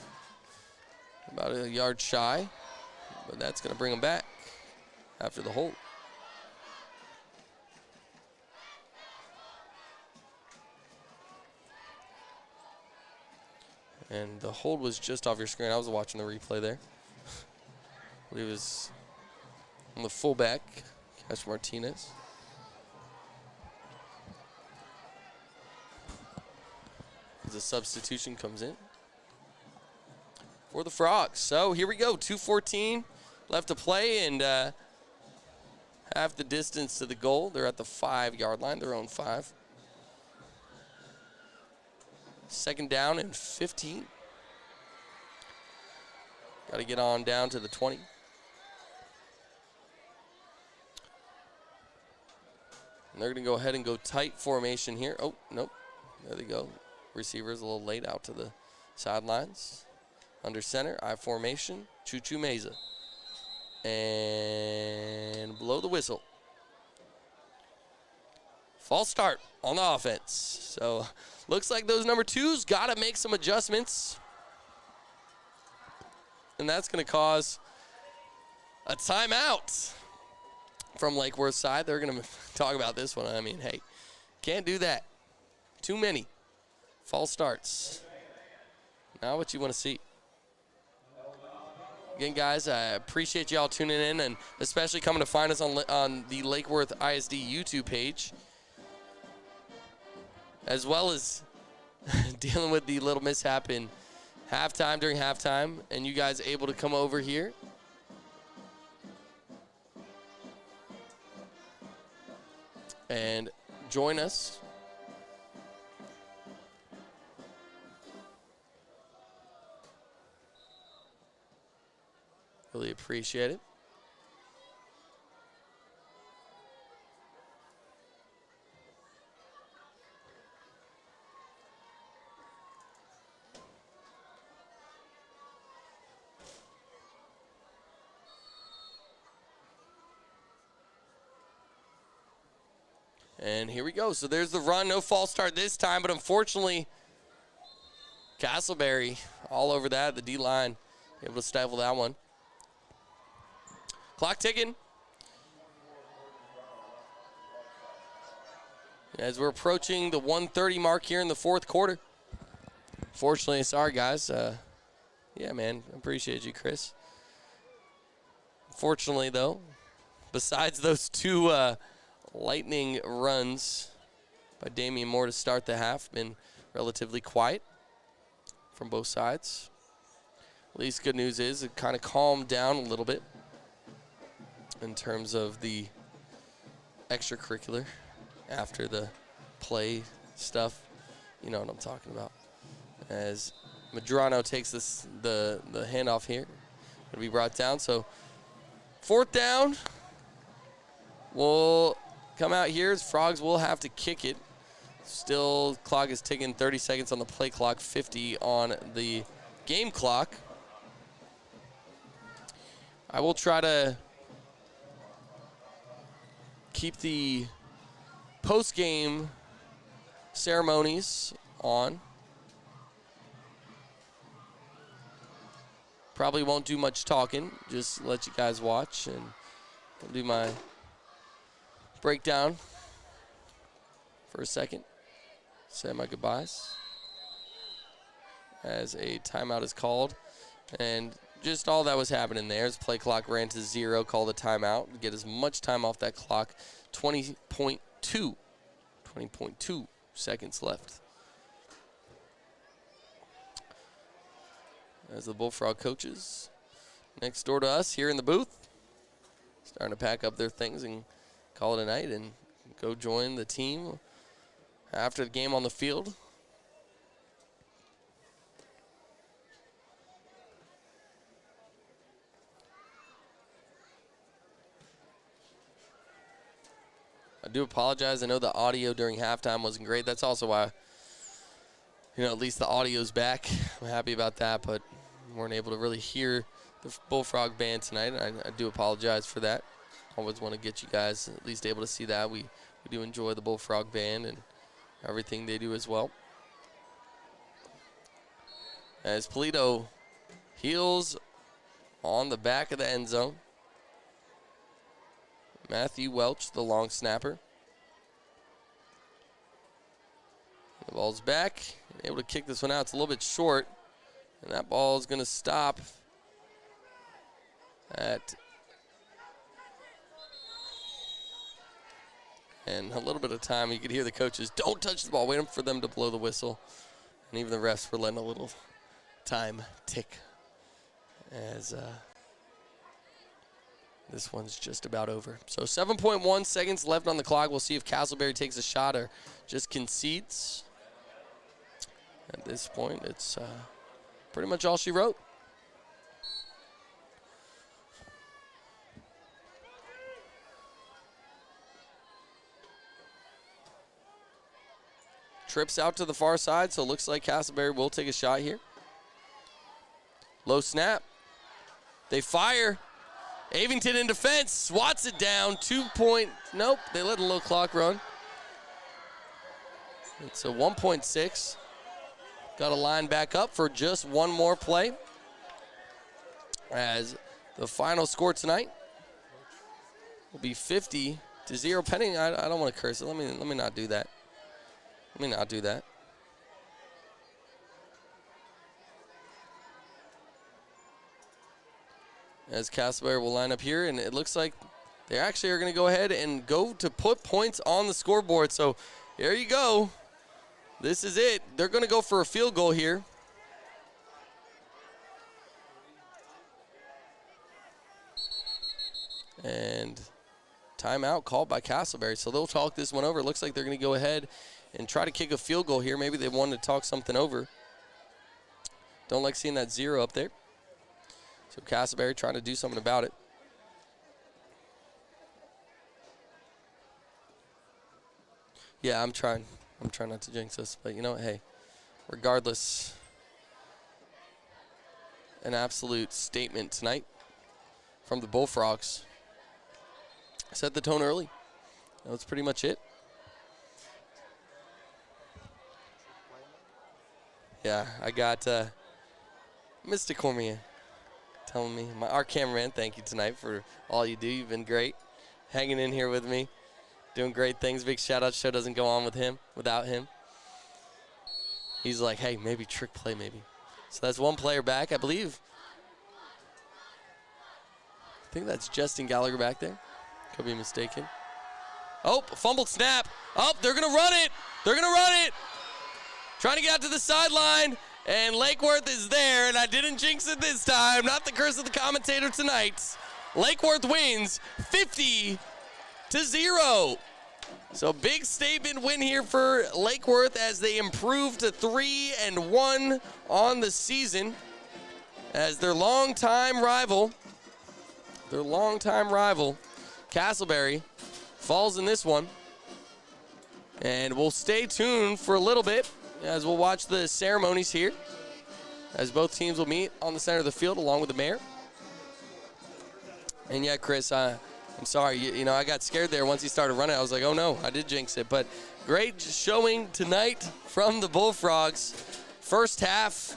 About a yard shy. But that's going to bring him back after the hold. And the hold was just off your screen. I was watching the replay there. He was on the fullback, Cash as a substitution comes in for the Frogs. So here we go, 2:14 left to play, and half the distance to the goal. They're at the 5-yard line, their own 5. Second down and 15. Got to get on down to the 20. And they're going to go ahead and go tight formation here. Oh, nope. There they go. Receivers a little late out to the sidelines. Under center, I formation. Choo-choo Meza. And blow the whistle. False start on the offense. So looks like those number 2s got to make some adjustments. And that's going to cause a timeout from Lake Worth side. They're going to talk about this one. I mean, hey, can't do that. Too many false starts. Not what you want to see. Again, guys, I appreciate y'all tuning in, and especially coming to find us on the Lake Worth ISD YouTube page, as well as dealing with the little mishap in halftime, during halftime, and you guys able to come over here. And join us. Really appreciate it. And here we go. So there's the run. No false start this time, but unfortunately, Castleberry all over that. The D-line able to stifle that one. Clock ticking. As we're approaching the 1:30 mark here in the fourth quarter. Fortunately, sorry, guys. Yeah, man, I appreciate you, Chris. Fortunately, though, besides those 2 lightning runs by Damien Moore to start the half, been relatively quiet from both sides. At least good news is it kind of calmed down a little bit in terms of the extracurricular after the play stuff. You know what I'm talking about. As Madrano takes the handoff here. It'll be brought down. So 4th down. We'll come out here. Frogs will have to kick it. Still, clock is ticking. 30 seconds on the play clock, 50 on the game clock. I will try to keep the post-game ceremonies on. Probably won't do much talking. Just let you guys watch, and I'll do my breakdown for a second. Say my goodbyes as a timeout is called. And just all that was happening there is play clock ran to 0, call the timeout, get as much time off that clock. 20.2 seconds left. As the Bullfrog coaches next door to us here in the booth, starting to pack up their things and call it a night and go join the team after the game on the field. I do apologize. I know the audio during halftime wasn't great. That's also why, at least the audio's back. I'm happy about that, but we weren't able to really hear the Bullfrog band tonight. I do apologize for that. Always want to get you guys at least able to see that. We do enjoy the Bullfrog band and everything they do as well. As Polito heels on the back of the end zone. Matthew Welch, the long snapper. The ball's back. Able to kick this one out. It's a little bit short. And that ball is going to stop at... And a little bit of time, you could hear the coaches, don't touch the ball. Wait for them to blow the whistle. And even the refs were letting a little time tick as this one's just about over. So 7.1 seconds left on the clock. We'll see if Castleberry takes a shot or just concedes. At this point, it's pretty much all she wrote. Trips out to the far side, so it looks like Castleberry will take a shot here. Low snap. They fire. Avington in defense, swats it down. 2 point, nope, they let a little clock run. It's a 1.6. Got to line back up for just one more play. As the final score tonight will be 50-0. Pending, I don't want to curse it. Let me not do that. Let me not do that. As Castleberry will line up here, and it looks like they actually are going to go ahead and go to put points on the scoreboard. So here you go. This is it. They're going to go for a field goal here. And timeout called by Castleberry. So they'll talk this one over. It looks like they're going to go ahead and try to kick a field goal here. Maybe they wanted to talk something over. Don't like seeing that 0 up there. So Castleberry trying to do something about it. Yeah, I'm trying not to jinx this, but you know what, hey, regardless, an absolute statement tonight from the Bullfrogs. Set the tone early. That's pretty much it. Yeah, I got Mr. Cormier telling me, our cameraman, thank you tonight for all you do. You've been great, hanging in here with me, doing great things. Big shout out. Show doesn't go on without him. He's like, hey, maybe trick play, maybe. So that's one player back, I believe. I think that's Justin Gallagher back there. Could be mistaken. Oh, fumbled snap. Oh, they're going to run it. They're going to run it. Trying to get out to the sideline. And Lake Worth is there, and I didn't jinx it this time. Not the curse of the commentator tonight. Lake Worth wins 50-0. So big statement win here for Lake Worth as they improve to 3-1 on the season. As their longtime rival, Castleberry, falls in this one. And we'll stay tuned for a little bit as we'll watch the ceremonies here, as both teams will meet on the center of the field along with the mayor. And yeah, Chris, I'm sorry. You know, I got scared there once he started running. I was like, oh no, I did jinx it. But great showing tonight from the Bullfrogs. First half,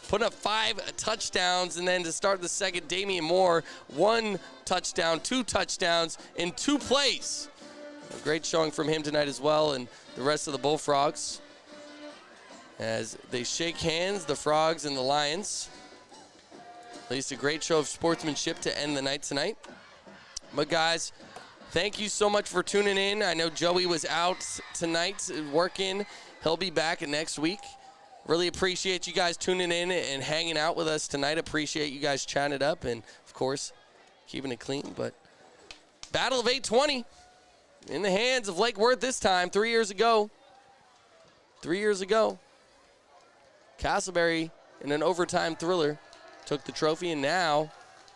putting up 5 touchdowns, and then to start the second, Damien Moore, 1 touchdown, 2 touchdowns in 2 plays. A great showing from him tonight as well, and the rest of the Bullfrogs, as they shake hands, the Frogs and the Lions. At least a great show of sportsmanship to end the night tonight. But guys, thank you so much for tuning in. I know Joey was out tonight working. He'll be back next week. Really appreciate you guys tuning in and hanging out with us tonight. Appreciate you guys chatting it up and, of course, keeping it clean. But Battle of 820 in the hands of Lake Worth this time, 3 years ago. 3 years ago. Castleberry, in an overtime thriller, took the trophy, and now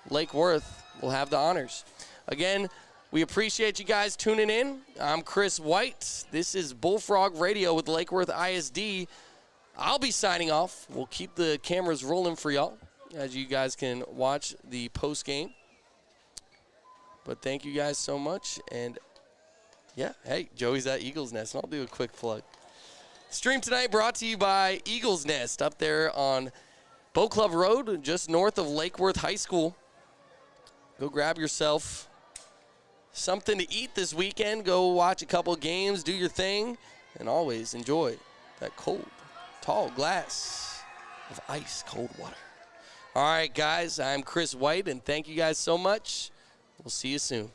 Lake Worth will have the honors. Again, we appreciate you guys tuning in. I'm Chris White. This is Bullfrog Radio with Lake Worth ISD. I'll be signing off. We'll keep the cameras rolling for y'all as you guys can watch the post game. But thank you guys so much. And, yeah, hey, Joey's at Eagles Nest, and I'll do a quick plug. Stream tonight brought to you by Eagles Nest up there on Boat Club Road, just north of Lake Worth High School. Go grab yourself something to eat this weekend. Go watch a couple games, do your thing, and always enjoy that cold, tall glass of ice cold water. All right, guys, I'm Chris White, and thank you guys so much. We'll see you soon.